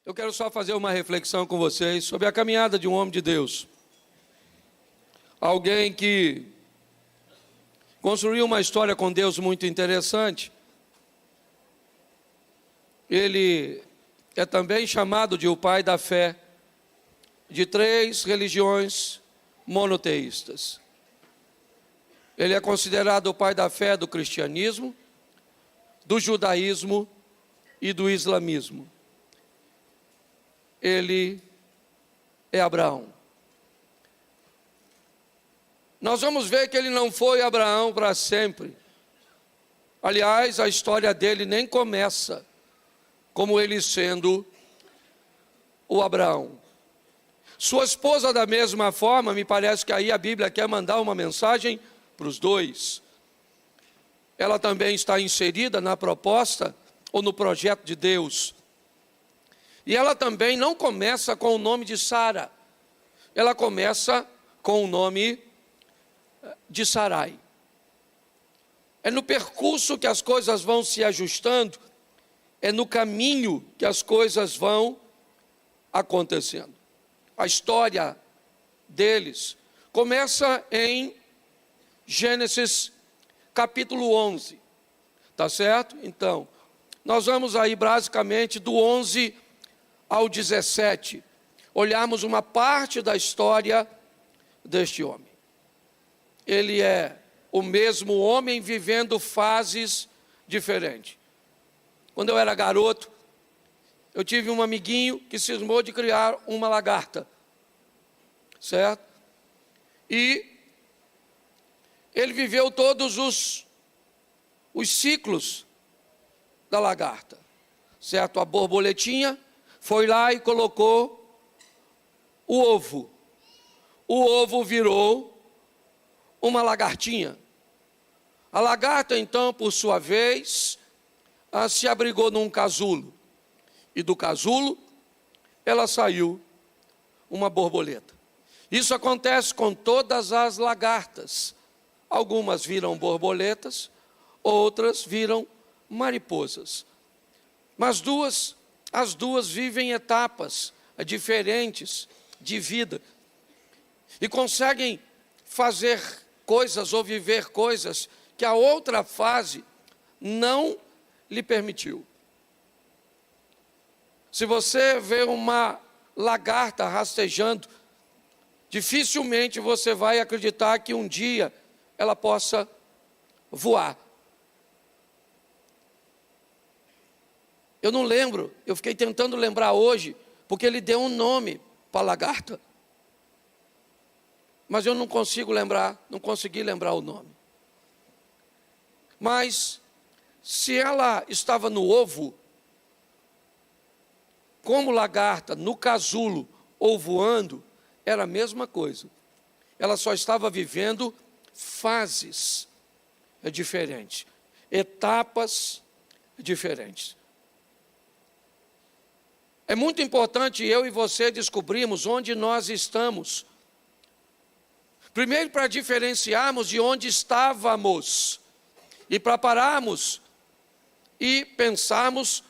Eu quero só fazer uma reflexão com vocês sobre a caminhada de um homem de Deus. Alguém que construiu uma história com Deus muito interessante. Ele é também chamado de o pai da fé de 3 religiões monoteístas. Ele é considerado o pai da fé do cristianismo, do judaísmo e do islamismo. Ele é Abraão. Nós vamos ver que ele não foi Abraão para sempre. Aliás, a história dele nem começa como ele sendo o Abraão. Sua esposa, da mesma forma, me parece que aí a Bíblia quer mandar uma mensagem para os dois. Ela também está inserida na proposta ou no projeto de Deus. E ela também não começa com o nome de Sara. Ela começa com o nome de Sarai. É no percurso que as coisas vão se ajustando, é no caminho que as coisas vão acontecendo. A história deles começa em Gênesis capítulo 11, tá certo? Então, nós vamos aí basicamente do 11 ao 17, olharmos uma parte da história deste homem. Ele é o mesmo homem vivendo fases diferentes. Quando eu era garoto, eu tive um amiguinho que cismou de criar uma lagarta, certo? E ele viveu todos os ciclos da lagarta, certo? A borboletinha foi lá e colocou o ovo. O ovo virou uma lagartinha. A lagarta, então, por sua vez, se abrigou num casulo. E do casulo, ela saiu uma borboleta. Isso acontece com todas as lagartas. Algumas viram borboletas, outras viram mariposas. Mas as duas vivem etapas diferentes de vida. E conseguem fazer coisas ou viver coisas que a outra fase não lhe permitiu. Se você vê uma lagarta rastejando, dificilmente você vai acreditar que um dia ela possa voar. Eu não lembro, eu fiquei tentando lembrar hoje, porque ele deu um nome para a lagarta. Mas eu não consigo lembrar, não consegui lembrar o nome. Mas, se ela estava no ovo, como lagarta, no casulo ou voando, era a mesma coisa. Ela só estava vivendo fases diferentes, etapas diferentes. É muito importante eu e você descobrirmos onde nós estamos. Primeiro, para diferenciarmos de onde estávamos e para pararmos e pensarmos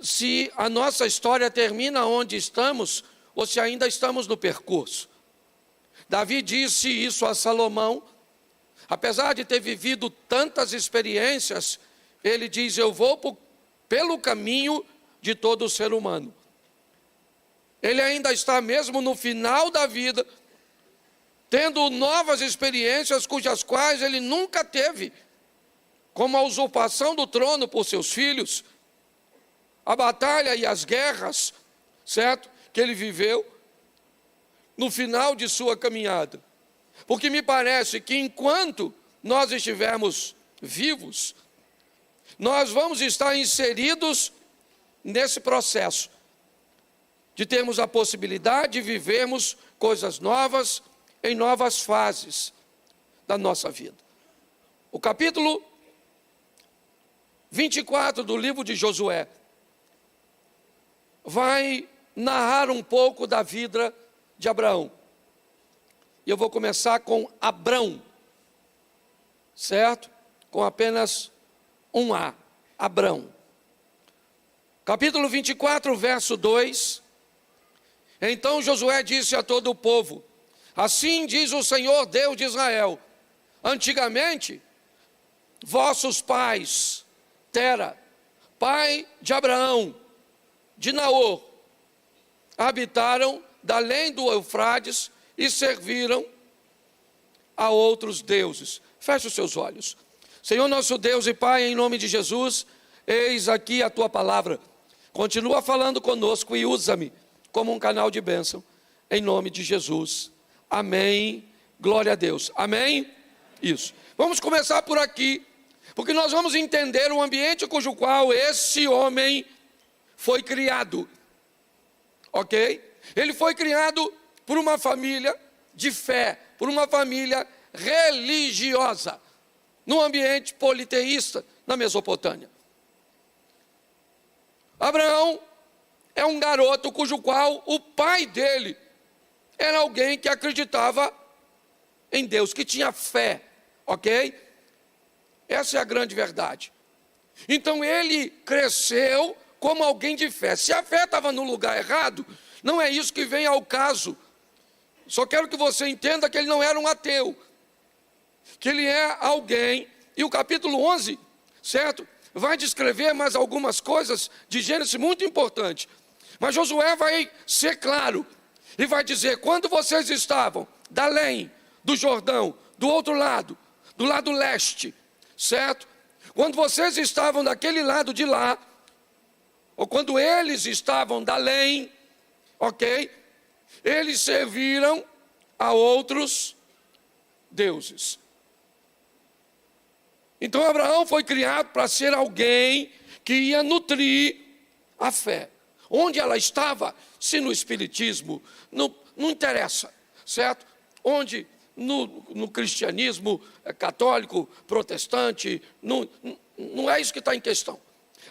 se a nossa história termina onde estamos ou se ainda estamos no percurso. Davi disse isso a Salomão. Apesar de ter vivido tantas experiências, ele diz: eu vou pelo caminho de todo ser humano. Ele ainda está mesmo no final da vida, tendo novas experiências cujas quais ele nunca teve, como a usurpação do trono por seus filhos, a batalha e as guerras, certo? Que ele viveu no final de sua caminhada. Porque me parece que enquanto nós estivermos vivos, nós vamos estar inseridos nesse processo de termos a possibilidade de vivermos coisas novas em novas fases da nossa vida. O capítulo 24 do livro de Josué vai narrar um pouco da vida de Abraão. E eu vou começar com Abrão, certo? Com apenas um A, Abrão. Capítulo 24, verso 2. Então Josué disse a todo o povo: assim diz o Senhor Deus de Israel: antigamente, vossos pais, Tera, pai de Abraão, de Naor, habitaram da além do Eufrates e serviram a outros deuses. Feche os seus olhos. Senhor nosso Deus e Pai, em nome de Jesus, eis aqui a tua palavra. Continua falando conosco e usa-me como um canal de bênção, em nome de Jesus. Amém. Glória a Deus. Amém? Isso. Vamos começar por aqui, porque nós vamos entender o ambiente cujo qual esse homem foi criado. Ok? Ele foi criado por uma família de fé, por uma família religiosa, num ambiente politeísta na Mesopotâmia. Abraão é um garoto cujo qual o pai dele era alguém que acreditava em Deus, que tinha fé, ok? Essa é a grande verdade. Então ele cresceu como alguém de fé. Se a fé estava no lugar errado, não é isso que vem ao caso. Só quero que você entenda que ele não era um ateu, que ele é alguém, e o capítulo 11, certo? Vai descrever mais algumas coisas de Gênesis muito importantes. Mas Josué vai ser claro e vai dizer: quando vocês estavam da além do Jordão, do outro lado, do lado leste, certo? Quando vocês estavam daquele lado de lá, ou quando eles estavam da além, ok? Eles serviram a outros deuses. Então Abraão foi criado para ser alguém que ia nutrir a fé. Onde ela estava, se no espiritismo, não interessa, certo? Onde no cristianismo católico, protestante, não é isso que está em questão.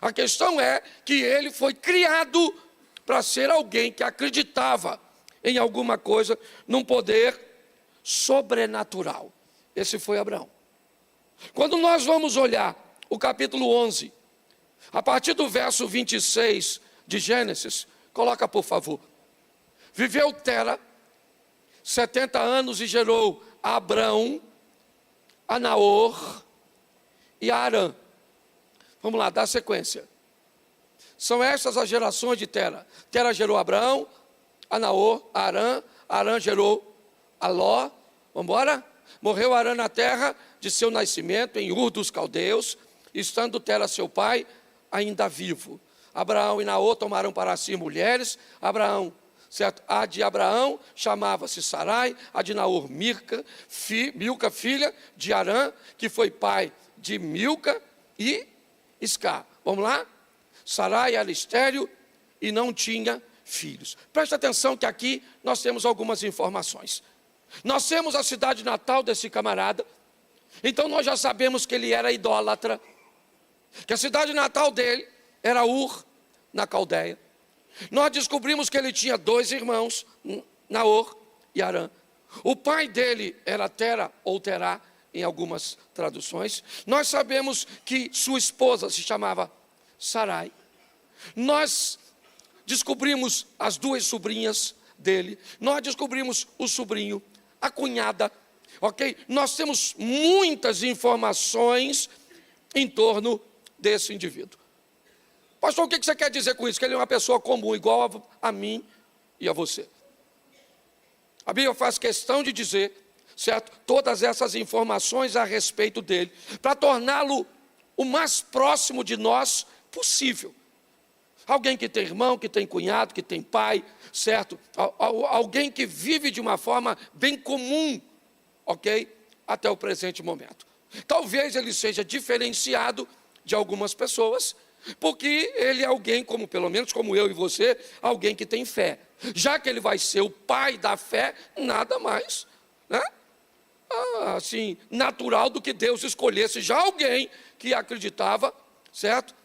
A questão é que ele foi criado para ser alguém que acreditava em alguma coisa, num poder sobrenatural. Esse foi Abraão. Quando nós vamos olhar o capítulo 11, a partir do verso 26 de Gênesis, coloca por favor. Viveu Tera 70 anos e gerou a Abrão, a Naor e a Arã. Vamos lá, dá sequência. São estas as gerações de Tera. Tera gerou a Abrão, a Naor, a Arã. Arã gerou a Ló. Vamos embora? Morreu Arã na terra de seu nascimento, em Ur dos Caldeus, estando Tera seu pai ainda vivo. Abraão e Naor tomaram para si mulheres. Abraão, certo? A de Abraão chamava-se Sarai, a de Naor Milca, filha de Arã, que foi pai de Milca e Iscar. Vamos lá? Sarai era estéril e não tinha filhos. Preste atenção que aqui nós temos algumas informações. Nós temos a cidade natal desse camarada, então nós já sabemos que ele era idólatra, que a cidade natal dele era Ur, na Caldeia. Nós descobrimos que ele tinha 2 irmãos, Naor e Arã. O pai dele era Tera ou Terá, em algumas traduções. Nós sabemos que sua esposa se chamava Sarai. Nós descobrimos as 2 sobrinhas dele. Nós descobrimos o sobrinho, a cunhada, ok? Nós temos muitas informações em torno desse indivíduo. Pastor, o que você quer dizer com isso? Que ele é uma pessoa comum, igual a mim e a você. A Bíblia faz questão de dizer, certo, todas essas informações a respeito dele, para torná-lo o mais próximo de nós possível. Alguém que tem irmão, que tem cunhado, que tem pai, certo? Alguém que vive de uma forma bem comum, ok? Até o presente momento. Talvez ele seja diferenciado de algumas pessoas, porque ele é alguém, como pelo menos como eu e você, alguém que tem fé. Já que ele vai ser o pai da fé, nada mais, né? Assim, natural do que Deus escolhesse já alguém que acreditava, certo?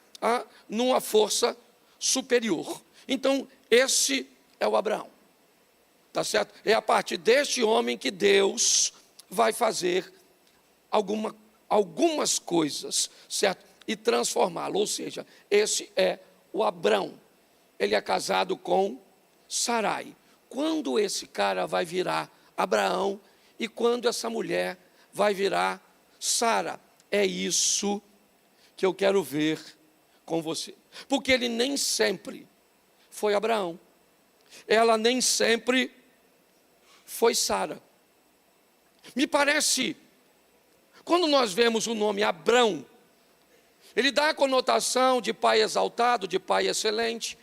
Numa força superior. Então, esse é o Abraão, tá certo? É a partir deste homem que Deus vai fazer algumas coisas, certo? E transformá-lo, ou seja, esse é o Abrão, ele é casado com Sarai. Quando esse cara vai virar Abraão e quando essa mulher vai virar Sara? É isso que eu quero ver com você. Porque ele nem sempre foi Abraão. Ela nem sempre foi Sara. Me parece, quando nós vemos o nome Abrão, ele dá a conotação de pai exaltado, de pai excelente.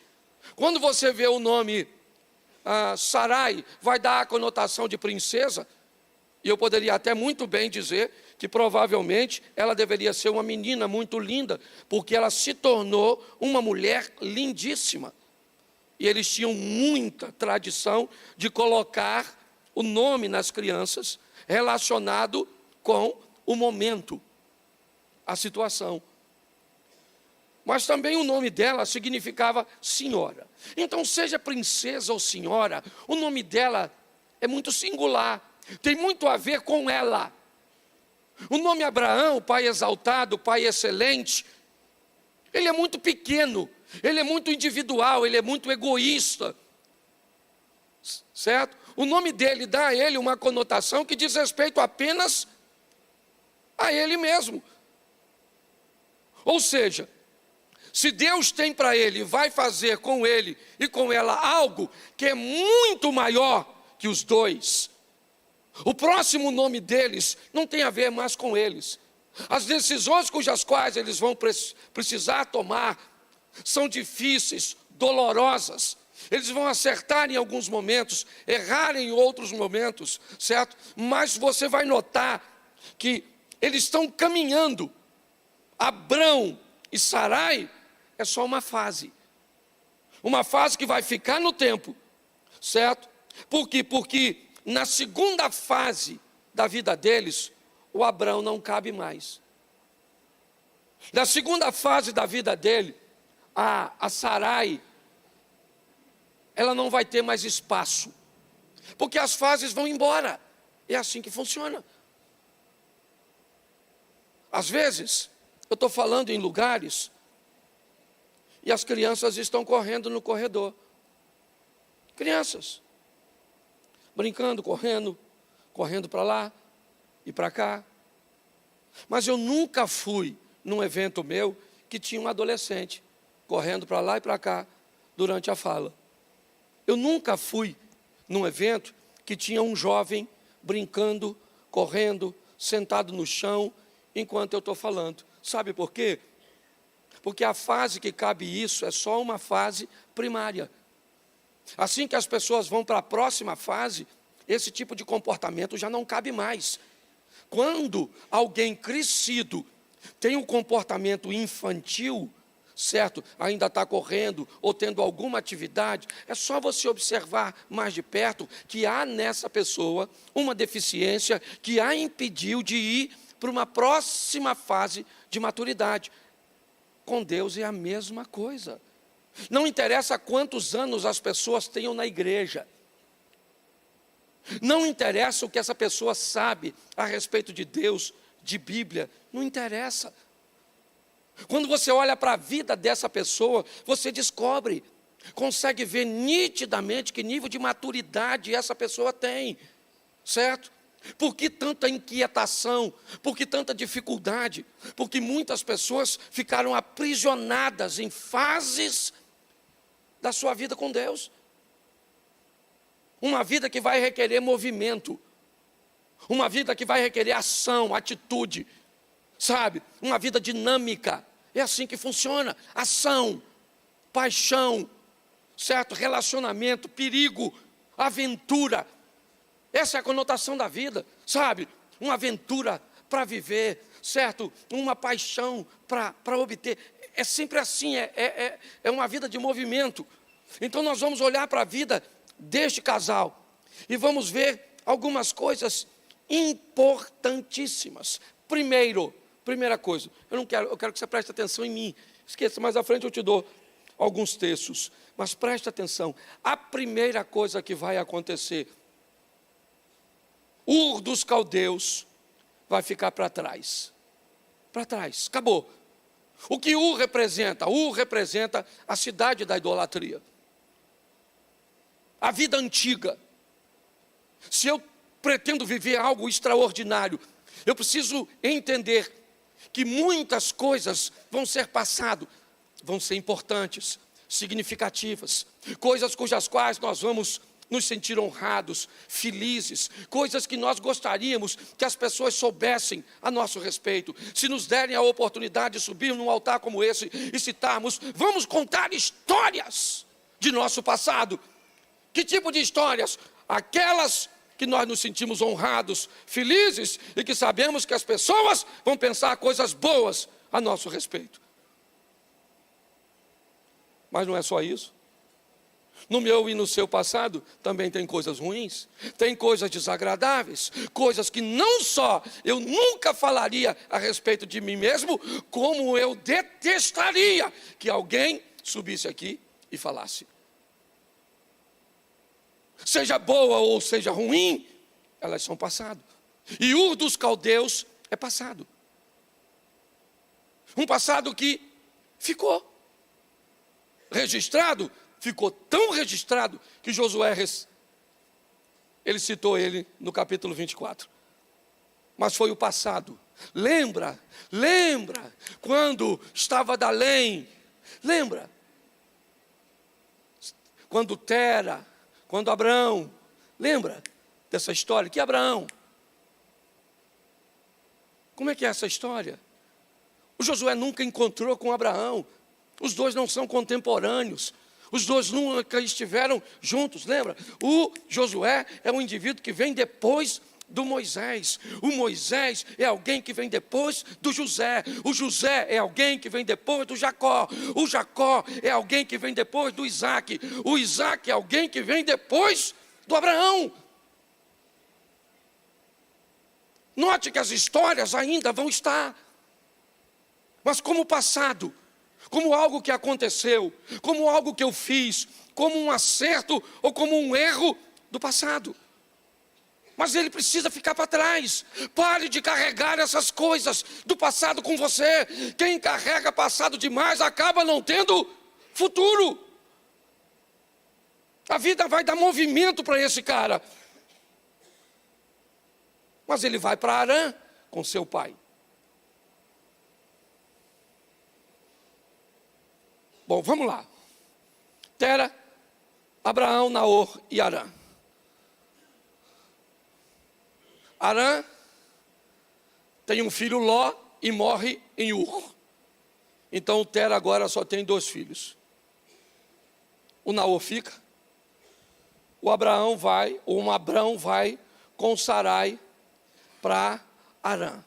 Quando você vê o nome Sarai, vai dar a conotação de princesa. E eu poderia até muito bem dizer que provavelmente ela deveria ser uma menina muito linda, porque ela se tornou uma mulher lindíssima. E eles tinham muita tradição de colocar o nome nas crianças relacionado com o momento, a situação. Mas também o nome dela significava senhora. Então, seja princesa ou senhora, o nome dela é muito singular, tem muito a ver com ela. O nome Abraão, pai exaltado, pai excelente, ele é muito pequeno, ele é muito individual, ele é muito egoísta, certo? O nome dele dá a ele uma conotação que diz respeito apenas a ele mesmo. Ou seja, se Deus tem para ele, vai fazer com ele e com ela algo que é muito maior que os dois, o próximo nome deles não tem a ver mais com eles. As decisões cujas quais eles vão precisar tomar são difíceis, dolorosas. Eles vão acertar em alguns momentos, errar em outros momentos, certo? Mas você vai notar que eles estão caminhando. Abrão e Sarai é só uma fase que vai ficar no tempo, certo? Por quê? Porque na segunda fase da vida deles, o Abrão não cabe mais. Na segunda fase da vida dele, a Sarai, ela não vai ter mais espaço, porque as fases vão embora. É assim que funciona. Às vezes, eu estou falando em lugares e as crianças estão correndo no corredor. Crianças, brincando, correndo para lá e para cá. Mas eu nunca fui num evento meu que tinha um adolescente correndo para lá e para cá durante a fala. Eu nunca fui num evento que tinha um jovem brincando, correndo, sentado no chão, enquanto eu estou falando. Sabe por quê? Porque a fase que cabe isso é só uma fase primária. Assim que as pessoas vão para a próxima fase, esse tipo de comportamento já não cabe mais. Quando alguém crescido tem um comportamento infantil, certo? Ainda está correndo ou tendo alguma atividade, é só você observar mais de perto que há nessa pessoa uma deficiência que a impediu de ir para uma próxima fase de maturidade. Com Deus é a mesma coisa. Não interessa quantos anos as pessoas tenham na igreja. Não interessa o que essa pessoa sabe a respeito de Deus, de Bíblia. Não interessa. Quando você olha para a vida dessa pessoa, você descobre, consegue ver nitidamente que nível de maturidade essa pessoa tem, certo? Por que tanta inquietação? Por que tanta dificuldade? Porque muitas pessoas ficaram aprisionadas em fases da sua vida com Deus. Uma vida que vai requerer movimento, uma vida que vai requerer ação, atitude, sabe? Uma vida dinâmica. É assim que funciona. Ação, paixão, certo? Relacionamento, perigo, aventura. Essa é a conotação da vida, sabe? Uma aventura para viver, certo? Uma paixão para obter. É sempre assim, é uma vida de movimento. Então nós vamos olhar para a vida deste casal e vamos ver algumas coisas importantíssimas. Primeira coisa, eu quero que você preste atenção em mim. Esqueça, mais à frente eu te dou alguns textos, mas preste atenção. A primeira coisa que vai acontecer, Ur dos Caldeus vai ficar para trás. Para trás, acabou. O que Ur representa? Ur representa a cidade da idolatria. A vida antiga. Se eu pretendo viver algo extraordinário, eu preciso entender que muitas coisas vão ser passado, vão ser importantes, significativas, coisas cujas quais nós vamos nos sentir honrados, felizes, coisas que nós gostaríamos que as pessoas soubessem a nosso respeito. Se nos derem a oportunidade de subir num altar como esse e citarmos, vamos contar histórias de nosso passado. Que tipo de histórias? Aquelas que nós nos sentimos honrados, felizes e que sabemos que as pessoas vão pensar coisas boas a nosso respeito. Mas não é só isso. No meu e no seu passado também tem coisas ruins, tem coisas desagradáveis, coisas que não só eu nunca falaria a respeito de mim mesmo, como eu detestaria que alguém subisse aqui e falasse. Seja boa ou seja ruim, elas são passado. E Ur dos Caldeus é passado. Um passado que ficou registrado, ficou tão registrado que Josué, ele citou ele no capítulo 24. Mas foi o passado. Lembra quando estava Dalém, lembra? Quando Tera, quando Abraão, lembra dessa história? Que Abraão? Como é que é essa história? O Josué nunca encontrou com Abraão. Os dois não são contemporâneos. Os dois nunca estiveram juntos, lembra? O Josué é um indivíduo que vem depois do Moisés. O Moisés é alguém que vem depois do José. O José é alguém que vem depois do Jacó. O Jacó é alguém que vem depois do Isaac. O Isaac é alguém que vem depois do Abraão. Note que as histórias ainda vão estar, mas como passado, como algo que aconteceu, como algo que eu fiz, como um acerto ou como um erro do passado. Mas ele precisa ficar para trás. Pare de carregar essas coisas do passado com você. Quem carrega passado demais acaba não tendo futuro. A vida vai dar movimento para esse cara. Mas ele vai para Harã com seu pai. Bom, vamos lá. Tera, Abraão, Naor e Harã. Harã tem um filho Ló e morre em Ur. Então Tera agora só tem 2 filhos. O Naor fica. O Abrão vai com Sarai para Harã.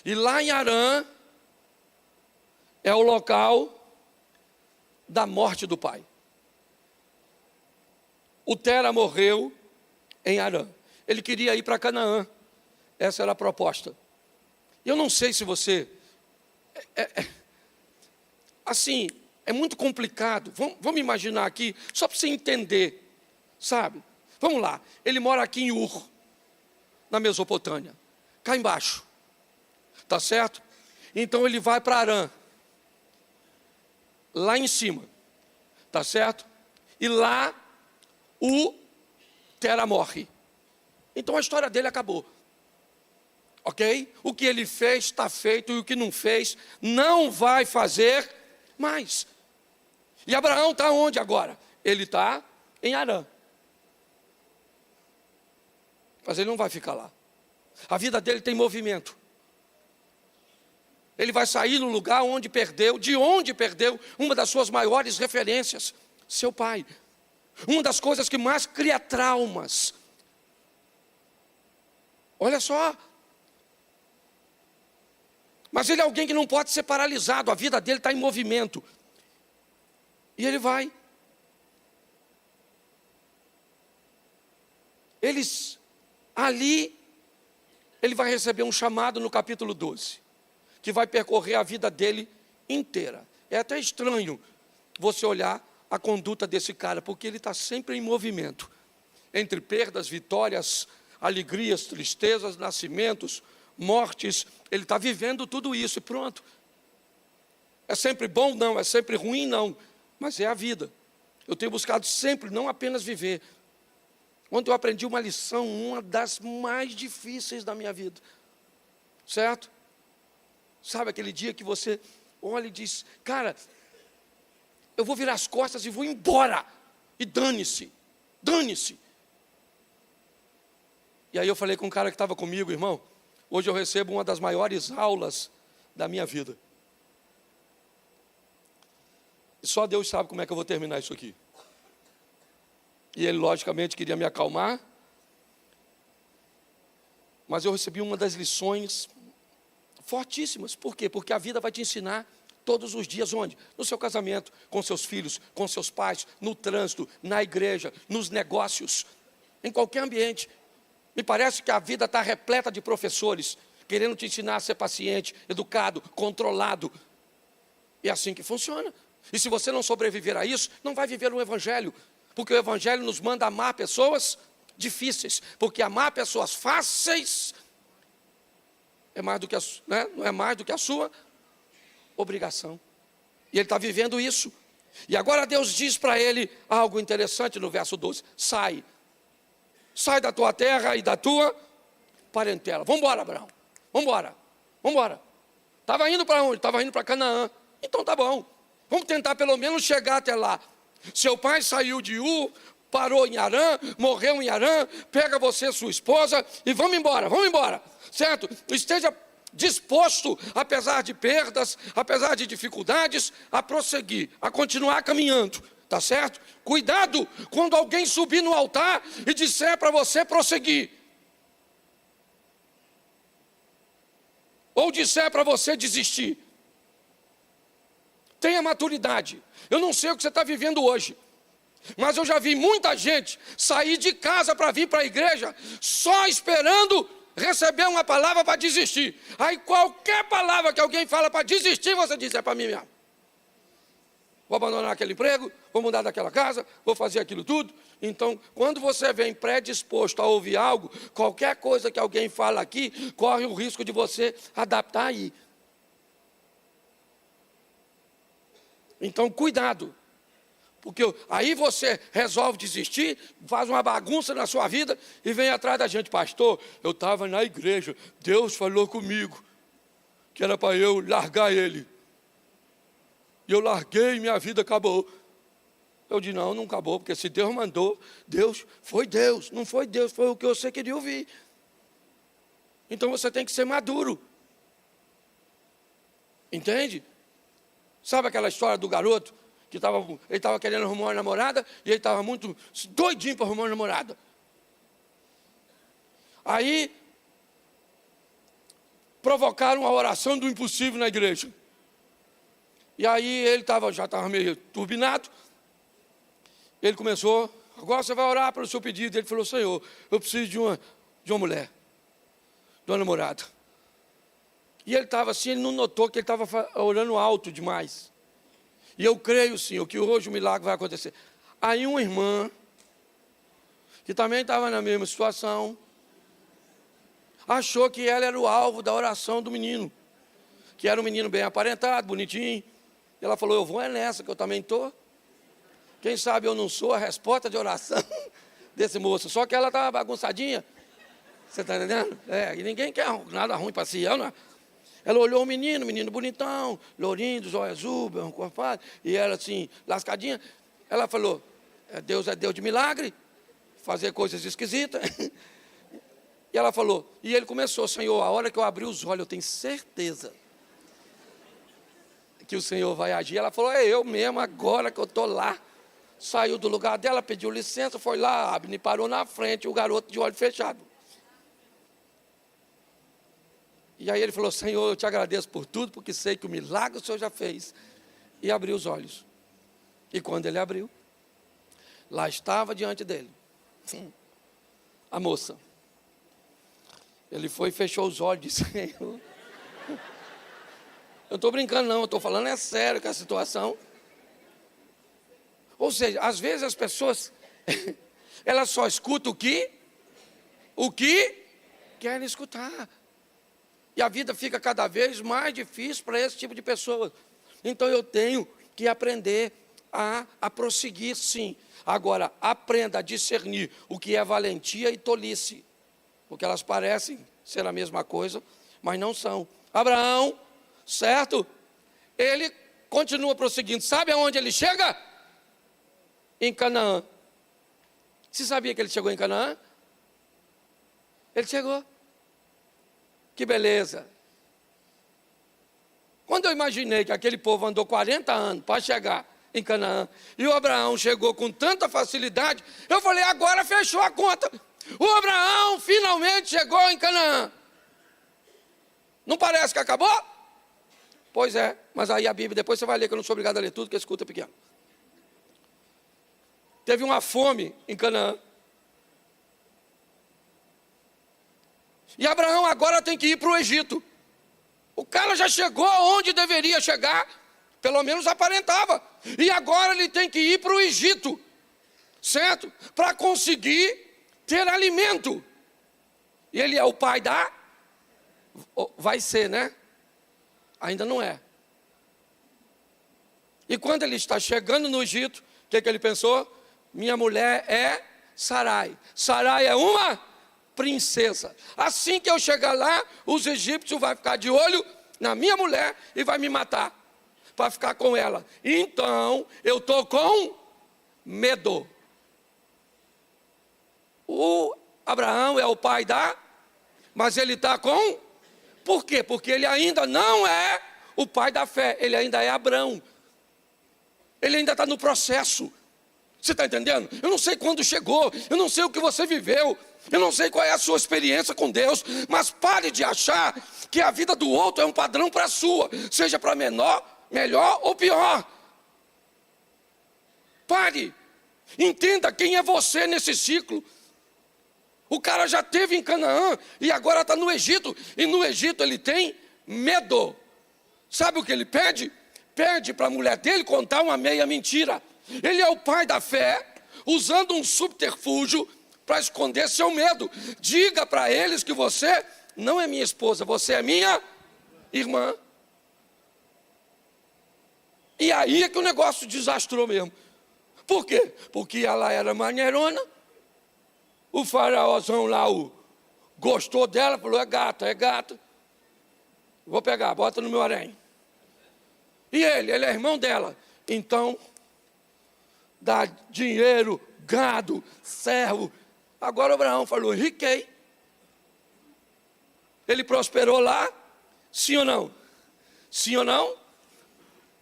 E lá em Harã é o local da morte do pai. O Tera morreu em Harã. Ele queria ir para Canaã. Essa era a proposta. Eu não sei se você... assim, é muito complicado. Vamos imaginar aqui, só para você entender, sabe? Vamos lá. Ele mora aqui em Ur, na Mesopotâmia. Cá embaixo. Tá certo? Então ele vai para Harã. Lá em cima. Tá certo? E lá o Tera morre. Então a história dele acabou. Ok? O que ele fez está feito e o que não fez não vai fazer mais. E Abraão está onde agora? Ele está em Harã. Mas ele não vai ficar lá. A vida dele tem movimento. Ele vai sair no lugar onde perdeu, de onde perdeu uma das suas maiores referências, seu pai. Uma das coisas que mais cria traumas. Olha só. Mas ele é alguém que não pode ser paralisado, a vida dele está em movimento. E ele vai. Ele vai receber um chamado no capítulo 12, que vai percorrer a vida dele inteira. É até estranho você olhar a conduta desse cara, porque ele está sempre em movimento. Entre perdas, vitórias, alegrias, tristezas, nascimentos, mortes, ele está vivendo tudo isso e pronto. É sempre bom? Não. É sempre ruim? Não. Mas é a vida. Eu tenho buscado sempre, não apenas viver. Ontem eu aprendi uma lição, uma das mais difíceis da minha vida. Certo? Sabe aquele dia que você olha e diz, cara, eu vou virar as costas e vou embora. E dane-se, dane-se. E aí eu falei com um cara que estava comigo, irmão, hoje eu recebo uma das maiores aulas da minha vida. E só Deus sabe como é que eu vou terminar isso aqui. E ele, logicamente, queria me acalmar. Mas eu recebi uma das lições fortíssimas. Por quê? Porque a vida vai te ensinar todos os dias onde? No seu casamento, com seus filhos, com seus pais, no trânsito, na igreja, nos negócios, em qualquer ambiente. Me parece que a vida está repleta de professores querendo te ensinar a ser paciente, educado, controlado. É assim que funciona. E se você não sobreviver a isso, não vai viver no Evangelho. Porque o Evangelho nos manda amar pessoas difíceis. Porque amar pessoas fáceis é mais do que não é mais do que a sua obrigação. E ele está vivendo isso. E agora Deus diz para ele algo interessante no verso 12. Sai da tua terra e da tua parentela. Vamos embora, Abraão. Vamos embora. Estava indo para onde? Estava indo para Canaã. Então tá bom. Vamos tentar pelo menos chegar até lá. Seu pai saiu de Ur, parou em Harã, morreu em Harã, pega você, sua esposa, e vamos embora. Certo? Esteja disposto, apesar de perdas, apesar de dificuldades, a prosseguir, a continuar caminhando. Tá certo? Cuidado quando alguém subir no altar e disser para você prosseguir. Ou disser para você desistir. Tenha maturidade. Eu não sei o que você está vivendo hoje, mas eu já vi muita gente sair de casa para vir para a igreja só esperando receber uma palavra para desistir. Aí qualquer palavra que alguém fala para desistir, você diz, é para mim mesmo. Vou abandonar aquele emprego, vou mudar daquela casa, vou fazer aquilo tudo. Então, quando você vem predisposto a ouvir algo, qualquer coisa que alguém fala aqui, corre o risco de você adaptar aí. Então, cuidado. Porque aí você resolve desistir, faz uma bagunça na sua vida e vem atrás da gente. Pastor, eu estava na igreja, Deus falou comigo que era para eu largar ele. E eu larguei e minha vida acabou. Eu disse, não acabou, porque se Deus mandou, foi Deus. Não foi Deus, foi o que você queria ouvir. Então você tem que ser maduro. Entende? Sabe aquela história do garoto que ele estava querendo arrumar uma namorada e ele estava muito doidinho para arrumar uma namorada. Aí provocaram a oração do impossível na igreja. E aí ele já estava meio turbinado. Ele começou, agora você vai orar pelo seu pedido. Ele falou, Senhor, eu preciso de uma mulher, de uma namorada. E ele estava assim, ele não notou que ele estava orando alto demais. E eu creio, Senhor, que hoje o milagre vai acontecer. Aí uma irmã, que também estava na mesma situação, achou que ela era o alvo da oração do menino. Que era um menino bem aparentado, bonitinho. E ela falou, eu vou nessa, que eu também estou. Quem sabe eu não sou a resposta de oração desse moço. Só que ela estava bagunçadinha. Você está entendendo? E ninguém quer nada ruim para si, não é? Ela olhou o menino bonitão, lourinho, dos olhos azul, bem corpado, e ela assim, lascadinha. Ela falou, Deus é Deus de milagre, fazer coisas esquisitas. E ela falou, e ele começou, Senhor, a hora que eu abri os olhos, eu tenho certeza que o Senhor vai agir. Ela falou, é eu mesmo, agora que eu estou lá. Saiu do lugar dela, pediu licença, foi lá, Abner parou na frente, o garoto de olho fechado. E aí ele falou, Senhor, eu te agradeço por tudo, porque sei que o milagre o Senhor já fez. E abriu os olhos. E quando ele abriu, lá estava diante dele a moça. Ele foi e fechou os olhos e disse, Senhor, eu não estou brincando não, eu estou falando é sério com a situação. Ou seja, às vezes as pessoas, elas só escutam o que querem escutar. E a vida fica cada vez mais difícil para esse tipo de pessoa. Então eu tenho que aprender a prosseguir, sim. Agora, aprenda a discernir o que é valentia e tolice, porque elas parecem ser a mesma coisa, mas não são. Abraão, certo? Ele continua prosseguindo. Sabe aonde ele chega? Em Canaã. Você sabia que ele chegou em Canaã? Ele chegou. Que beleza. Quando eu imaginei que aquele povo andou 40 anos para chegar em Canaã, e o Abraão chegou com tanta facilidade, eu falei, agora fechou a conta. O Abraão finalmente chegou em Canaã. Não parece que acabou? Pois é, mas aí a Bíblia, depois você vai ler, que eu não sou obrigado a ler tudo, que escuta é pequeno. Teve uma fome em Canaã. E Abraão agora tem que ir para o Egito. O cara já chegou onde deveria chegar, pelo menos aparentava. E agora ele tem que ir para o Egito, certo? Para conseguir ter alimento. E ele é o pai da... Vai ser, né? Ainda não é. E quando ele está chegando no Egito, o que ele pensou? Minha mulher é Sarai. Sarai é uma princesa. Assim que eu chegar lá, os egípcios vão ficar de olho na minha mulher e vai me matar para ficar com ela. Então, eu estou com medo. O Abraão é o pai da... Mas ele está com... Por quê? Porque ele ainda não é o pai da fé. Ele ainda é Abrão. Ele ainda está no processo. Você está entendendo? Eu não sei quando chegou. Eu não sei o que você viveu. Eu não sei qual é a sua experiência com Deus. Mas pare de achar que a vida do outro é um padrão para a sua. Seja para menor, melhor ou pior. Pare. Entenda quem é você nesse ciclo. O cara já esteve em Canaã e agora está no Egito. E no Egito ele tem medo. Sabe o que ele pede? Pede para a mulher dele contar uma meia mentira. Ele é o pai da fé, usando um subterfúgio para esconder seu medo. Diga para eles que você não é minha esposa, você é minha irmã. E aí é que o negócio desastrou mesmo. Por quê? Porque ela era maneirona. O faraózão lá gostou dela, falou, é gata. Vou pegar, bota no meu harém. E ele é irmão dela. Então, dá dinheiro, gado, servo. Agora o Abraão falou, enriquei. Ele prosperou lá, sim ou não? Sim ou não?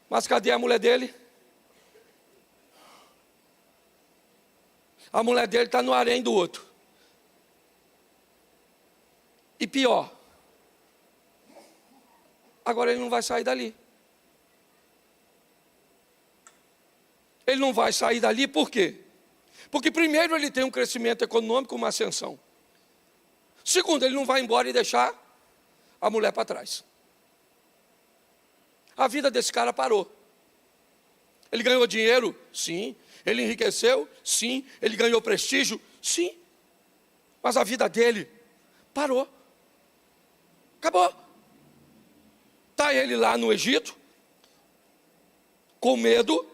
Mas cadê a mulher dele? A mulher dele está no harém do outro. E pior, agora ele não vai sair dali. Ele não vai sair dali por quê? Porque primeiro ele tem um crescimento econômico, uma ascensão. Segundo, ele não vai embora e deixar a mulher para trás. A vida desse cara parou. Ele ganhou dinheiro? Sim. Ele enriqueceu? Sim. Ele ganhou prestígio? Sim. Mas a vida dele parou. Acabou. Está ele lá no Egito, com medo.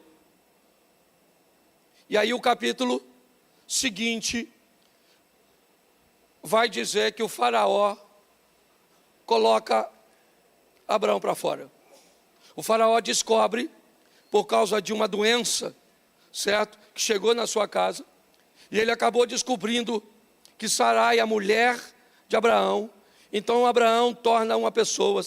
E aí o capítulo seguinte vai dizer que o faraó coloca Abraão para fora. O faraó descobre, por causa de uma doença, certo? Que chegou na sua casa. E ele acabou descobrindo que Sarai, a mulher de Abraão, então Abraão torna uma pessoa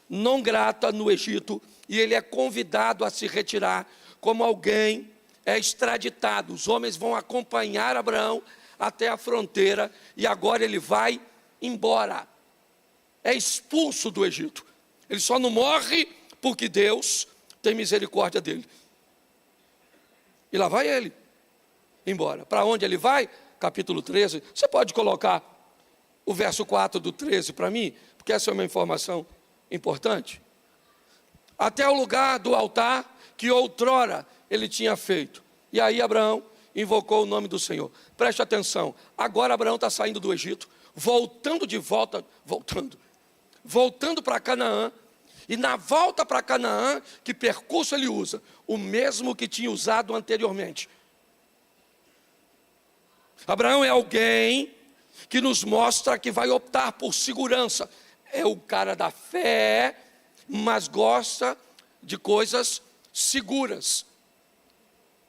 não grata no Egito. E ele é convidado a se retirar como alguém é extraditado. Os homens vão acompanhar Abraão até a fronteira. E agora ele vai embora. É expulso do Egito. Ele só não morre porque Deus tem misericórdia dele. E lá vai ele embora. Para onde ele vai? Capítulo 13. Você pode colocar o verso 4 do 13 para mim? Porque essa é uma informação importante. Até o lugar do altar que outrora ele tinha feito. E aí Abraão invocou o nome do Senhor. Preste atenção. Agora Abraão está saindo do Egito, voltando para Canaã. E na volta para Canaã, que percurso ele usa? O mesmo que tinha usado anteriormente. Abraão é alguém que nos mostra que vai optar por segurança. É o cara da fé, mas gosta de coisas seguras.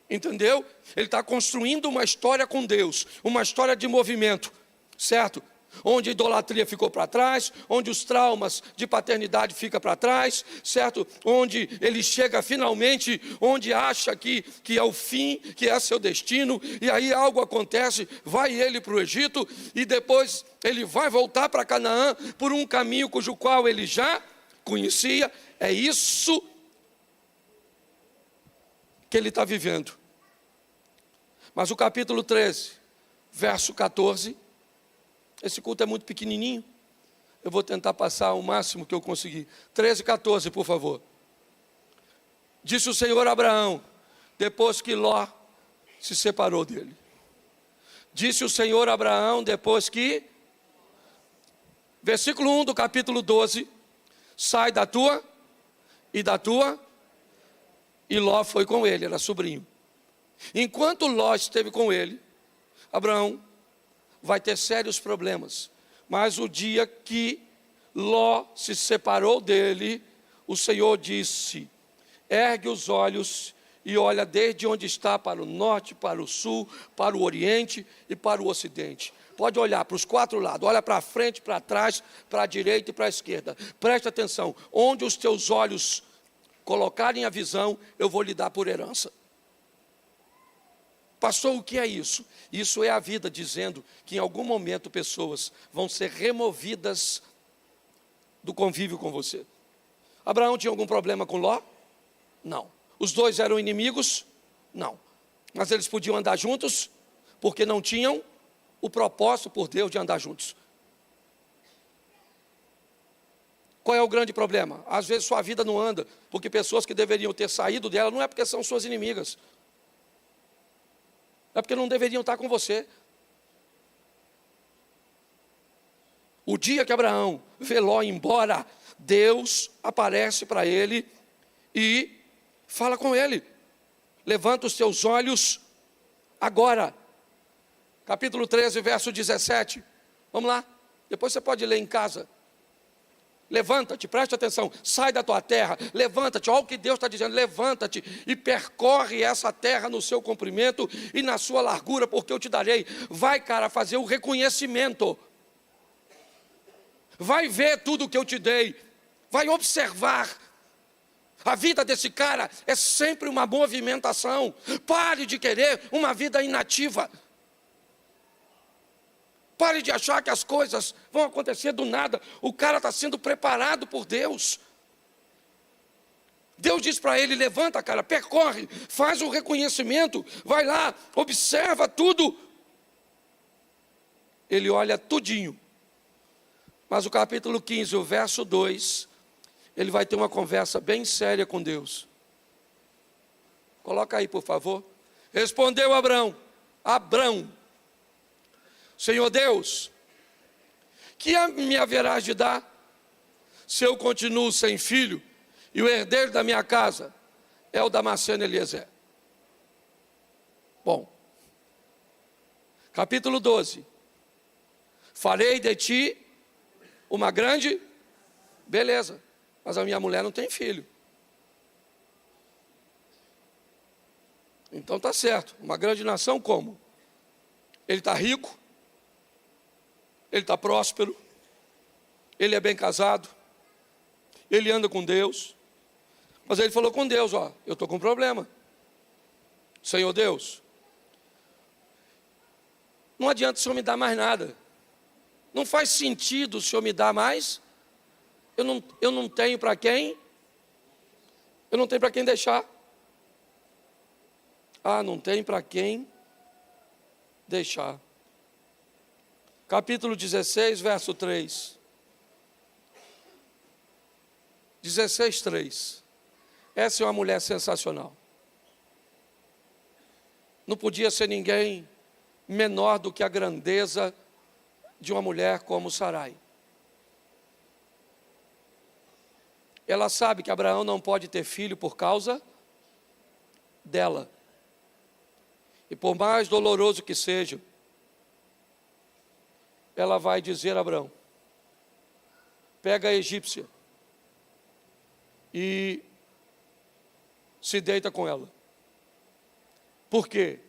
Entendeu? Ele está construindo uma história com Deus, uma história de movimento, certo? Onde a idolatria ficou para trás, onde os traumas de paternidade ficam para trás, certo? Onde ele chega finalmente, onde acha que é o fim, que é seu destino, e aí algo acontece, vai ele para o Egito, e depois ele vai voltar para Canaã, por um caminho cujo qual ele já conhecia. É isso que ele está vivendo. Mas o capítulo 13, verso 14, esse culto é muito pequenininho, eu vou tentar passar o máximo que eu conseguir. 13, 14, por favor. Disse o Senhor a Abraão, depois que Ló se separou dele. Disse o Senhor a Abraão, depois que... Versículo 1 do capítulo 12, sai da tua, e Ló foi com ele, era sobrinho. Enquanto Ló esteve com ele, Abraão vai ter sérios problemas. Mas o dia que Ló se separou dele, o Senhor disse, ergue os olhos e olha desde onde está para o norte, para o sul, para o oriente e para o ocidente. Pode olhar para os quatro lados, olha para frente, para trás, para a direita e para a esquerda. Preste atenção, onde os teus olhos colocarem a visão, eu vou lhe dar por herança. Pastor, o que é isso? Isso é a vida dizendo que em algum momento pessoas vão ser removidas do convívio com você. Abraão tinha algum problema com Ló? Não. Os dois eram inimigos? Não. Mas eles podiam andar juntos porque não tinham o propósito por Deus de andar juntos. Qual é o grande problema? Às vezes sua vida não anda porque pessoas que deveriam ter saído dela não é porque são suas inimigas. É porque não deveriam estar com você. O dia que Abraão vê Ló embora, Deus aparece para ele e fala com ele. Levanta os teus olhos agora. Capítulo 13, verso 17. Vamos lá. Depois você pode ler em casa. Levanta-te, preste atenção, sai da tua terra, levanta-te, olha o que Deus está dizendo, levanta-te e percorre essa terra no seu comprimento e na sua largura, porque eu te darei. Vai, cara, fazer o reconhecimento, vai ver tudo o que eu te dei, vai observar. A vida desse cara é sempre uma movimentação. Pare de querer uma vida inativa. Pare de achar que as coisas vão acontecer do nada. O cara está sendo preparado por Deus. Deus diz para ele, levanta, cara, percorre, faz o reconhecimento, vai lá, observa tudo. Ele olha tudinho. Mas o capítulo 15, o verso 2, ele vai ter uma conversa bem séria com Deus. Coloca aí, por favor. Respondeu Abrão, Senhor Deus, que me haverás de dar, se eu continuo sem filho, e o herdeiro da minha casa é o Damasceno Eliezer? Bom, capítulo 12, farei de ti uma grande, beleza, mas a minha mulher não tem filho. Então está certo, uma grande nação como? Ele está rico, ele está próspero, ele é bem casado, ele anda com Deus, mas ele falou com Deus, ó, eu estou com um problema, Senhor Deus, não adianta o Senhor me dar mais nada, não faz sentido o Senhor me dar mais, eu não tenho para quem, deixar, não tem para quem deixar. Capítulo 16, verso 3. 16, 3. Essa é uma mulher sensacional. Não podia ser ninguém menor do que a grandeza de uma mulher como Sarai. ela sabe que Abraão não pode ter filho por causa dela. E por mais doloroso que seja, ela vai dizer a Abraão: pega a egípcia e se deita com ela. Por quê?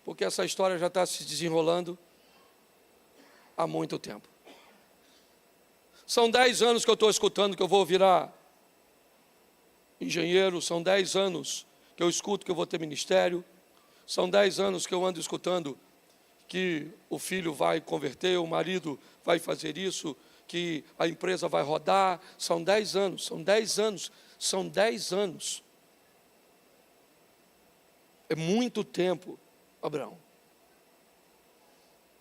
Porque essa história já está se desenrolando há muito tempo. São 10 anos que eu estou escutando que eu vou virar engenheiro, são 10 anos que eu escuto que eu vou ter ministério, são 10 anos que eu ando escutando que o filho vai converter, o marido vai fazer isso, que a empresa vai rodar. São 10 anos, são 10 anos, são 10 anos. É muito tempo, Abraão.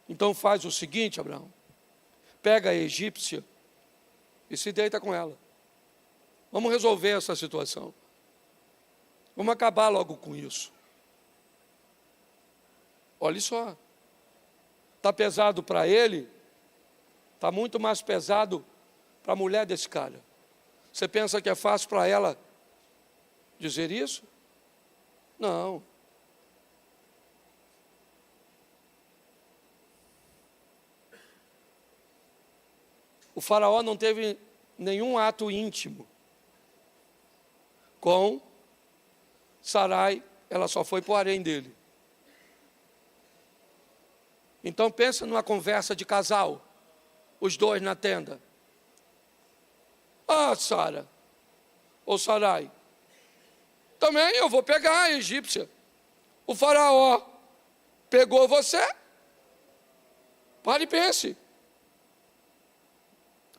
Então faz o seguinte, Abraão: pega a egípcia e se deita com ela. Vamos resolver essa situação. Vamos acabar logo com isso. Olha só. Está pesado para ele, está muito mais pesado para a mulher desse cara. Você pensa que é fácil para ela dizer isso? Não. O faraó não teve nenhum ato íntimo com Sarai, ela só foi para o harém dele. Então pensa numa conversa de casal, os dois na tenda. Ah, Sara, ou Sarai, também eu vou pegar a egípcia. O faraó pegou você? Pare e pense.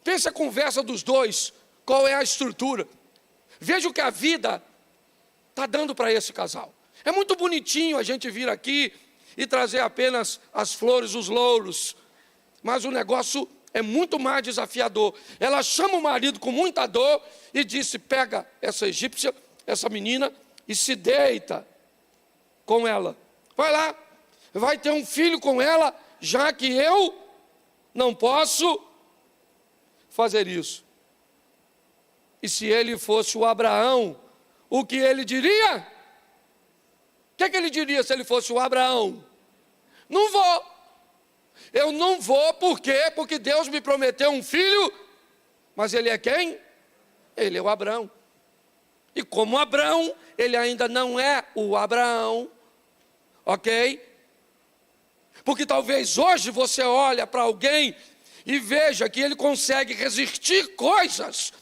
Pense a conversa dos dois, qual é a estrutura. Veja o que a vida está dando para esse casal. É muito bonitinho a gente vir aqui e trazer apenas as flores, os louros, mas o negócio é muito mais desafiador. Ela chama o marido com muita dor e disse: pega essa egípcia, essa menina, e se deita com ela. Vai lá, vai ter um filho com ela, já que eu não posso fazer isso. E se ele fosse o Abraão, o que ele diria? O que ele diria se ele fosse o Abraão? Não vou. Eu não vou, por quê? Porque Deus me prometeu um filho, mas ele é quem? Ele é o Abraão. E como Abraão, ele ainda não é o Abraão, ok? Porque talvez hoje você olhe para alguém e veja que ele consegue resistir coisas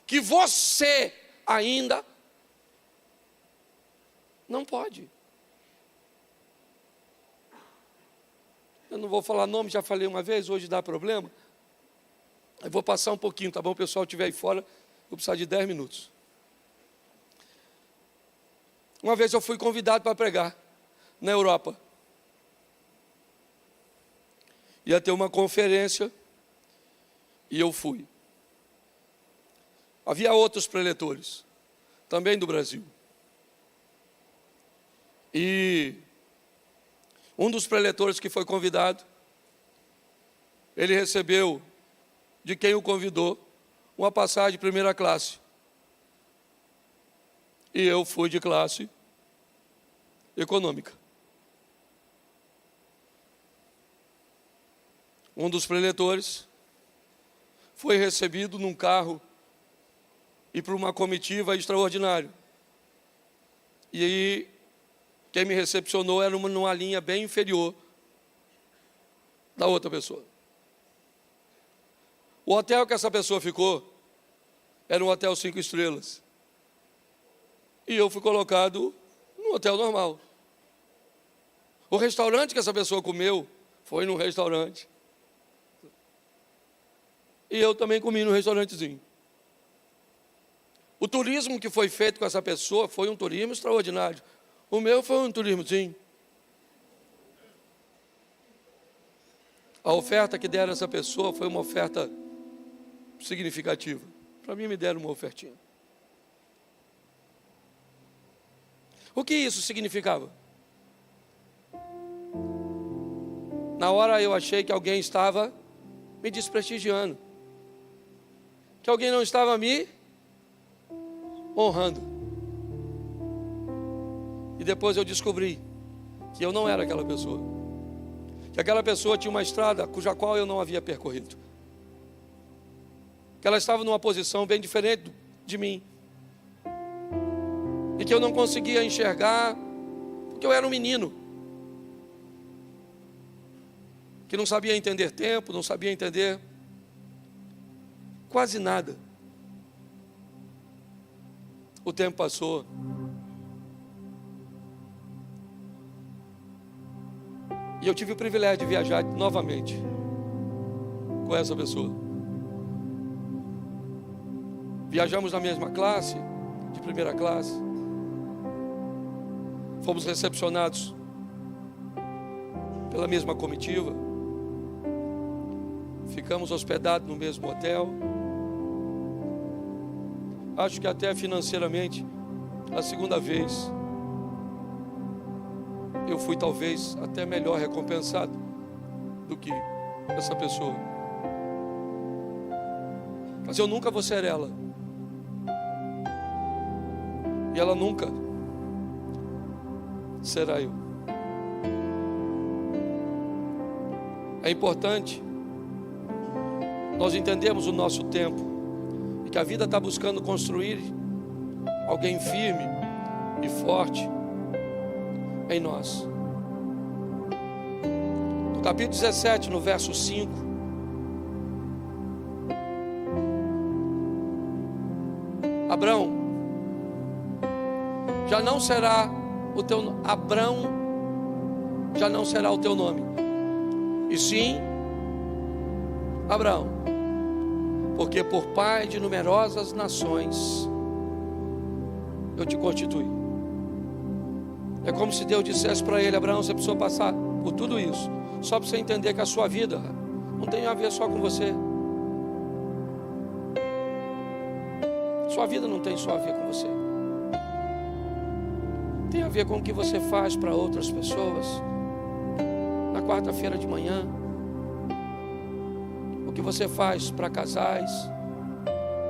que você ainda não pode. Eu não vou falar nome, já falei uma vez, hoje dá problema. Eu vou passar um pouquinho, tá bom? O pessoal estiver aí fora, vou precisar de 10 minutos. Uma vez eu fui convidado para pregar na Europa. Ia ter uma conferência e eu fui. Havia outros preletores, também do Brasil. E um dos preletores que foi convidado, ele recebeu, de quem o convidou, uma passagem de primeira classe. E eu fui de classe econômica. Um dos preletores foi recebido num carro e para uma comitiva extraordinária. E aí, quem me recepcionou era numa linha bem inferior da outra pessoa. O hotel que essa pessoa ficou era um hotel 5 estrelas. E eu fui colocado num hotel normal. O restaurante que essa pessoa comeu foi num restaurante. E eu também comi num restaurantezinho. O turismo que foi feito com essa pessoa foi um turismo extraordinário. O meu foi um turismozinho. A oferta que deram a essa pessoa foi uma oferta significativa. Para mim me deram uma ofertinha. O que isso significava? Na hora eu achei que alguém estava me desprestigiando, que alguém não estava me honrando. E depois eu descobri que eu não era aquela pessoa, que aquela pessoa tinha uma estrada cuja qual eu não havia percorrido, que ela estava numa posição bem diferente de mim, e que eu não conseguia enxergar, porque eu era um menino, que não sabia entender tempo, não sabia entender quase nada. O tempo passou, e eu tive o privilégio de viajar novamente com essa pessoa. Viajamos na mesma classe, de primeira classe. Fomos recepcionados pela mesma comitiva. Ficamos hospedados no mesmo hotel. Acho que até financeiramente, a segunda vez, eu fui talvez até melhor recompensado do que essa pessoa. Mas eu nunca vou ser ela. E ela nunca será eu. É importante nós entendermos o nosso tempo, e que a vida está buscando construir alguém firme e forte em nós. No capítulo 17, no verso 5, Abrão, já não será o teu Abrão, já não será o teu nome, e sim Abraão, porque por pai de numerosas nações eu te constituí. É como se Deus dissesse para ele: Abraão, você precisou passar por tudo isso, só para você entender que a sua vida não tem a ver só com você. Sua vida não tem só a ver com você, tem a ver com o que você faz para outras pessoas. Na quarta-feira de manhã, o que você faz para casais,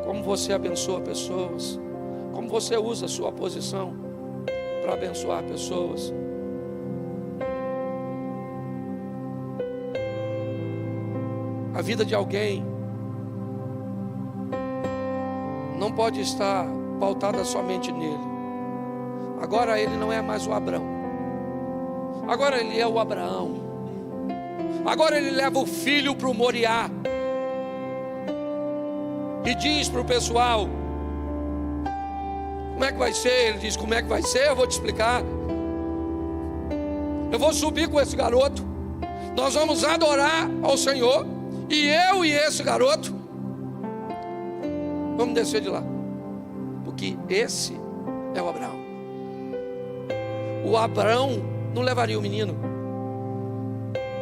como você abençoa pessoas, como você usa a sua posição para abençoar pessoas. A vida de alguém não pode estar pautada somente nele. Agora ele não é mais o Abrão, agora ele é o Abraão. Agora ele leva o filho para o Moriá e diz para o pessoal: como é que vai ser? Ele diz: como é que vai ser? Eu vou te explicar. Eu vou subir com esse garoto, nós vamos adorar ao Senhor, e eu e esse garoto vamos descer de lá, porque esse é o Abraão. O Abraão não levaria o menino,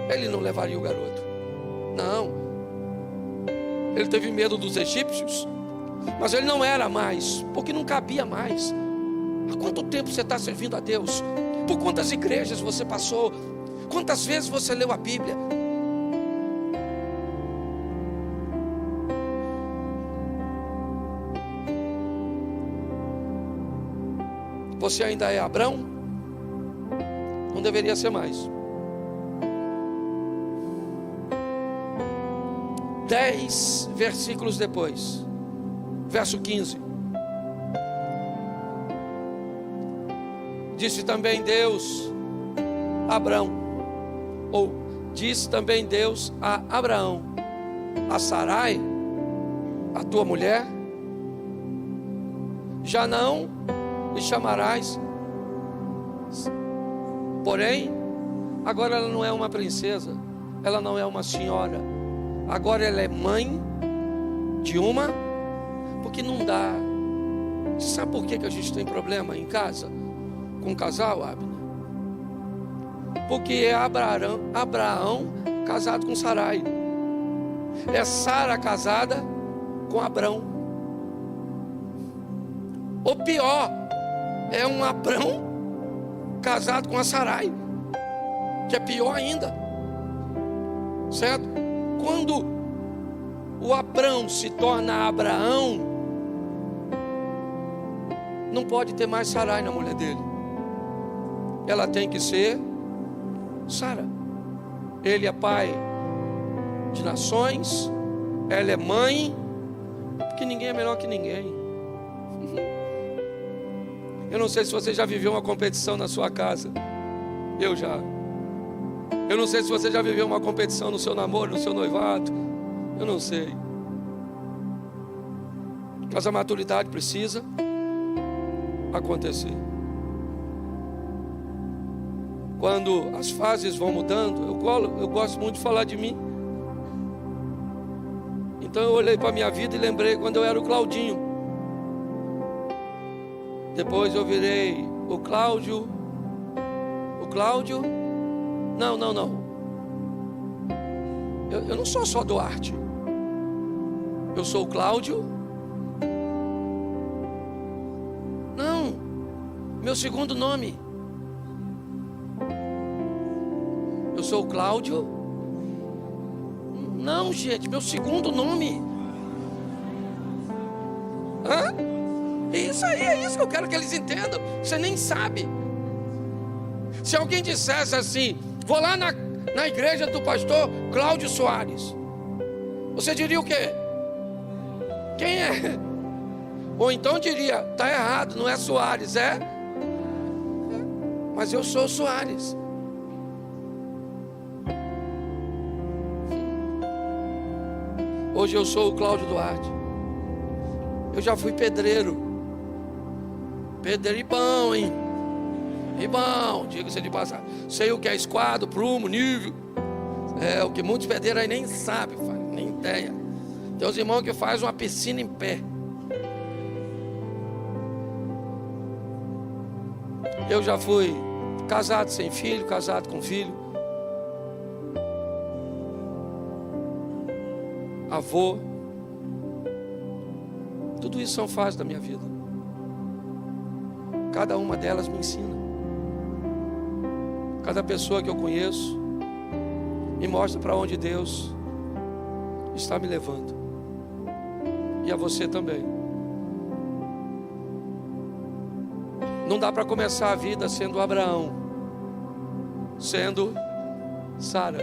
ele não levaria o garoto, não. Ele teve medo dos egípcios, mas ele não era mais, porque não cabia mais. Há quanto tempo você está servindo a Deus? Por quantas igrejas você passou? Quantas vezes você leu a Bíblia? Você ainda é Abrão? Não deveria ser mais. 10 versículos depois, verso 15: disse também Deus a Abrão, ou disse também Deus a Abraão: a Sarai, a tua mulher, já não lhe chamarás. Porém, agora ela não é uma princesa, ela não é uma senhora, agora ela é mãe de uma, porque não dá. Sabe por que a gente tem problema em casa com o casal, Abner? Porque é Abraão casado com Sarai, é Sara casada com Abrão. Ou pior, é um Abrão casado com a Sarai, que é pior ainda. certo? Quando o Abrão se torna Abraão, não pode ter mais Sarai na mulher dele. Ela tem que ser Sara. Ele é pai de nações, ela é mãe, porque ninguém é melhor que ninguém. Eu não sei se você já viveu uma competição na sua casa. Eu já. Eu não sei se você já viveu uma competição no seu namoro, no seu noivado. Eu não sei. Mas a maturidade precisa acontecer. Quando as fases vão mudando, eu gosto muito de falar de mim. Então eu olhei para a minha vida e lembrei quando eu era o Claudinho. Depois eu virei o Cláudio. Não. Eu não sou só Duarte. Eu sou o Cláudio. Não, meu segundo nome. Eu sou o Cláudio. Não, gente, meu segundo nome. Hã? Isso aí, é isso que eu quero que eles entendam. Você nem sabe. Se alguém dissesse assim: vou lá na igreja do pastor Cláudio Soares, você diria o quê? Quem é? Ou então diria: está errado, não é Soares, é? Mas eu sou Soares. Hoje eu sou o Cláudio Duarte. Eu já fui pedreiro. Pedreiro e bom, hein? E bom, diga-se de passagem. Sei o que é esquadro, prumo, nível. É o que muitos pedreiros aí nem sabem, nem ideia. Tem os irmãos que fazem uma piscina em pé. Eu já fui casado sem filho, casado com filho, avô. Tudo isso são fases da minha vida. Cada uma delas me ensina. Cada pessoa que eu conheço me mostra para onde Deus está me levando. E a você também. Não dá para começar a vida sendo Abraão, sendo Sara.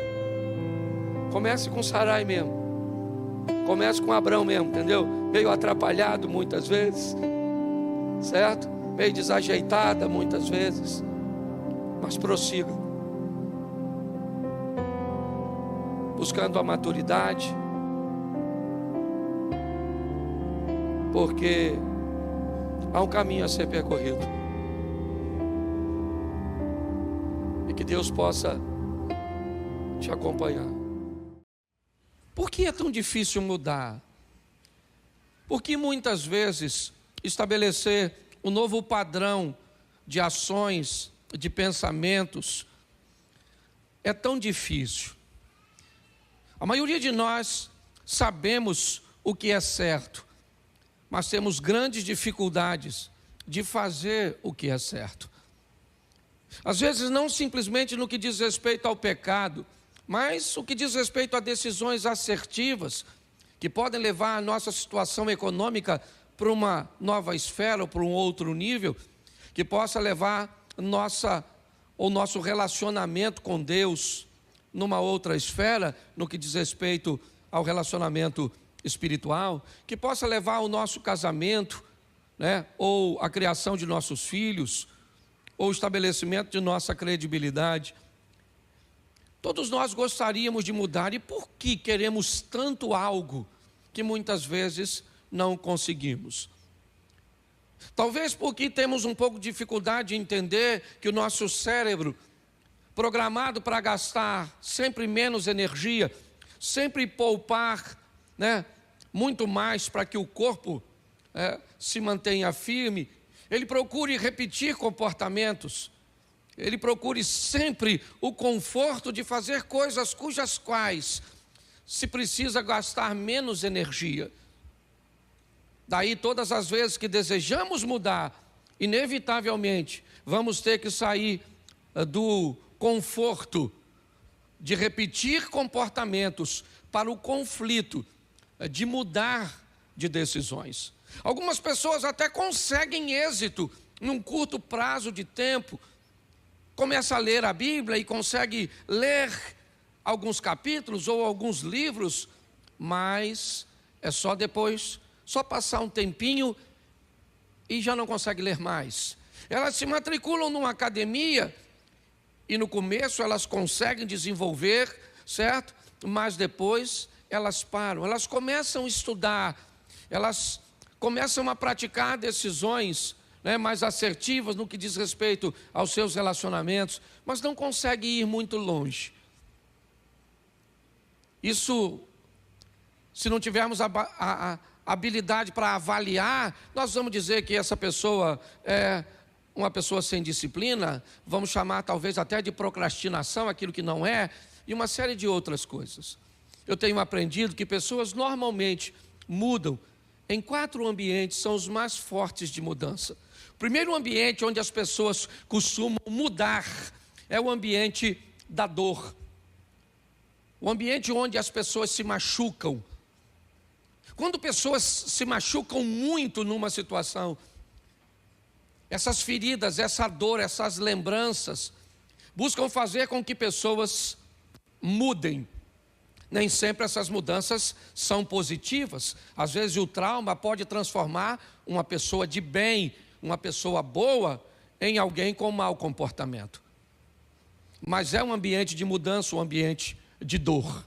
Comece com Sarai mesmo. Comece com Abraão mesmo, entendeu? Meio atrapalhado muitas vezes, certo? Meio desajeitada muitas vezes, mas prossiga, buscando a maturidade, porque há um caminho a ser percorrido, e que Deus possa te acompanhar. Por que é tão difícil mudar? Porque muitas vezes estabelecer um novo padrão de ações, de pensamentos, é tão difícil. A maioria de nós sabemos o que é certo, mas temos grandes dificuldades de fazer o que é certo. Às vezes não simplesmente no que diz respeito ao pecado, mas o que diz respeito a decisões assertivas, que podem levar a nossa situação econômica para uma nova esfera ou para um outro nível, que possa levar o nosso relacionamento com Deus numa outra esfera, no que diz respeito ao relacionamento espiritual, que possa levar o nosso casamento, né, ou a criação de nossos filhos, ou o estabelecimento de nossa credibilidade. Todos nós gostaríamos de mudar, e por que queremos tanto algo que muitas vezes não conseguimos? Talvez porque temos um pouco de dificuldade de entender que o nosso cérebro, programado para gastar sempre menos energia, sempre poupar, né, muito mais para que o corpo se mantenha firme, ele procure repetir comportamentos, ele procure sempre o conforto de fazer coisas cujas quais se precisa gastar menos energia. Daí todas as vezes que desejamos mudar, inevitavelmente vamos ter que sair do conforto, de repetir comportamentos para o conflito, de mudar de decisões. Algumas pessoas até conseguem êxito num curto prazo de tempo, começa a ler a Bíblia e consegue ler alguns capítulos ou alguns livros, mas é só depois, só passar um tempinho e já não consegue ler mais. Elas se matriculam numa academia e no começo elas conseguem desenvolver, certo? Mas depois elas param, elas começam a estudar, elas começam a praticar decisões, mais assertivas no que diz respeito aos seus relacionamentos, mas não conseguem ir muito longe. Isso, se não tivermos a habilidade para avaliar, nós vamos dizer que essa pessoa é uma pessoa sem disciplina, vamos chamar talvez até de procrastinação, aquilo que não é, e uma série de outras coisas. Eu tenho aprendido que pessoas normalmente mudam em 4 ambientes, são os mais fortes de mudança. O primeiro ambiente onde as pessoas costumam mudar é o ambiente da dor. O ambiente onde as pessoas se machucam. Quando pessoas se machucam muito numa situação, essas feridas, essa dor, essas lembranças, buscam fazer com que pessoas mudem. Nem sempre essas mudanças são positivas. Às vezes o trauma pode transformar uma pessoa de bem, uma pessoa boa, em alguém com mau comportamento. Mas é um ambiente de mudança, um ambiente de dor.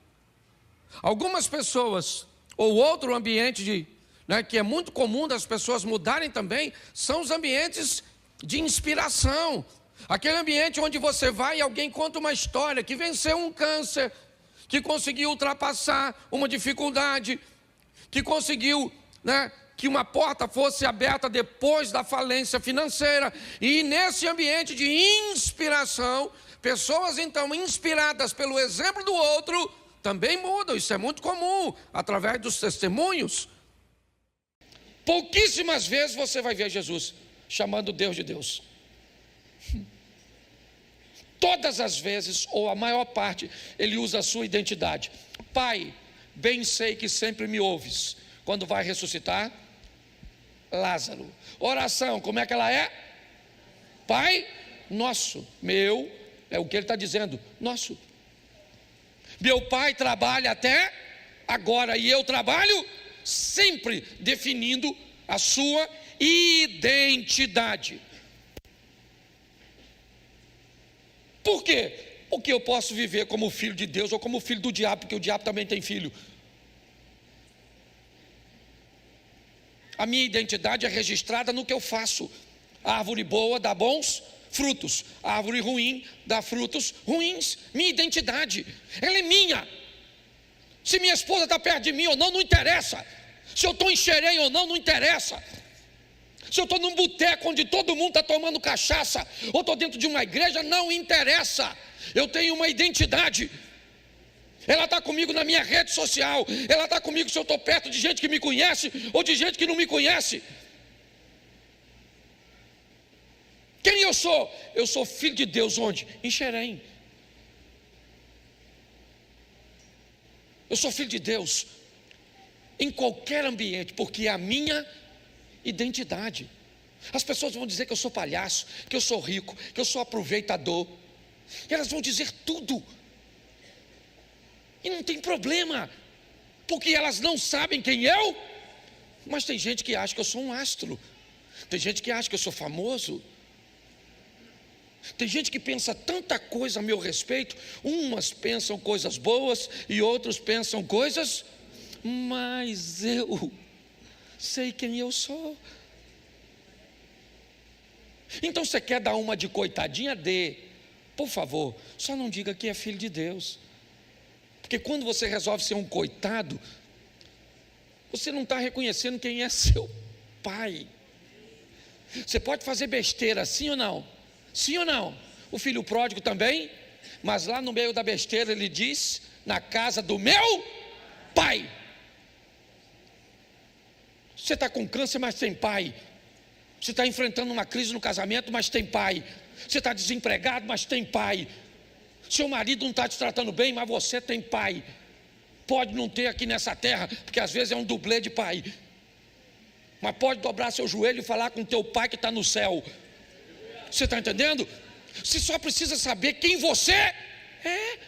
Algumas pessoas, ou outro ambiente que é muito comum das pessoas mudarem também, são os ambientes de inspiração. Aquele ambiente onde você vai e alguém conta uma história, que venceu um câncer, que conseguiu ultrapassar uma dificuldade, que conseguiu, que uma porta fosse aberta depois da falência financeira. E nesse ambiente de inspiração, pessoas então inspiradas pelo exemplo do outro, também mudam. Isso é muito comum, através dos testemunhos. Pouquíssimas vezes você vai ver Jesus chamando Deus de Deus. Todas as vezes, ou a maior parte, ele usa a sua identidade. Pai, bem sei que sempre me ouves. Quando vai ressuscitar Lázaro. Oração, como é que ela é? Pai nosso, meu, é o que ele está dizendo, nosso. Meu pai trabalha até agora e eu trabalho sempre, definindo a sua identidade. Por quê? Porque eu posso viver como filho de Deus ou como filho do diabo, porque o diabo também tem filho. A minha identidade é registrada no que eu faço. A árvore boa dá bons frutos, a árvore ruim dá frutos ruins. Minha identidade, ela é minha. Se minha esposa está perto de mim ou não, não interessa. Se eu estou em Xerém ou não, não interessa. Se eu estou num boteco onde todo mundo está tomando cachaça, ou estou dentro de uma igreja, não interessa. Eu tenho uma identidade. Ela está comigo na minha rede social. Ela está comigo se eu estou perto de gente que me conhece ou de gente que não me conhece. Quem eu sou? Eu sou filho de Deus onde? Em Xerém. Eu sou filho de Deus em qualquer ambiente, porque é a minha identidade. As pessoas vão dizer que eu sou palhaço, que eu sou rico, que eu sou aproveitador. E elas vão dizer tudo. E não tem problema, porque elas não sabem quem eu. Mas tem gente que acha que eu sou um astro. Tem gente que acha que eu sou famoso. Tem gente que pensa tanta coisa a meu respeito. Umas pensam coisas boas e outros pensam coisas, mas eu sei quem eu sou. Então você quer dar uma de coitadinha? Dê. Por favor, só não diga que é filho de Deus. Porque quando você resolve ser um coitado, você não está reconhecendo quem é seu pai. Você pode fazer besteira, sim ou não? Sim ou não? O filho pródigo também, mas lá no meio da besteira ele diz: na casa do meu pai. Você está com câncer, mas tem pai. Você está enfrentando uma crise no casamento, mas tem pai. Você está desempregado, mas tem pai. Seu marido não está te tratando bem, mas você tem pai. Pode não ter aqui nessa terra, porque às vezes é um dublê de pai. Mas pode dobrar seu joelho e falar com teu pai que está no céu. Você está entendendo? Você só precisa saber quem você é.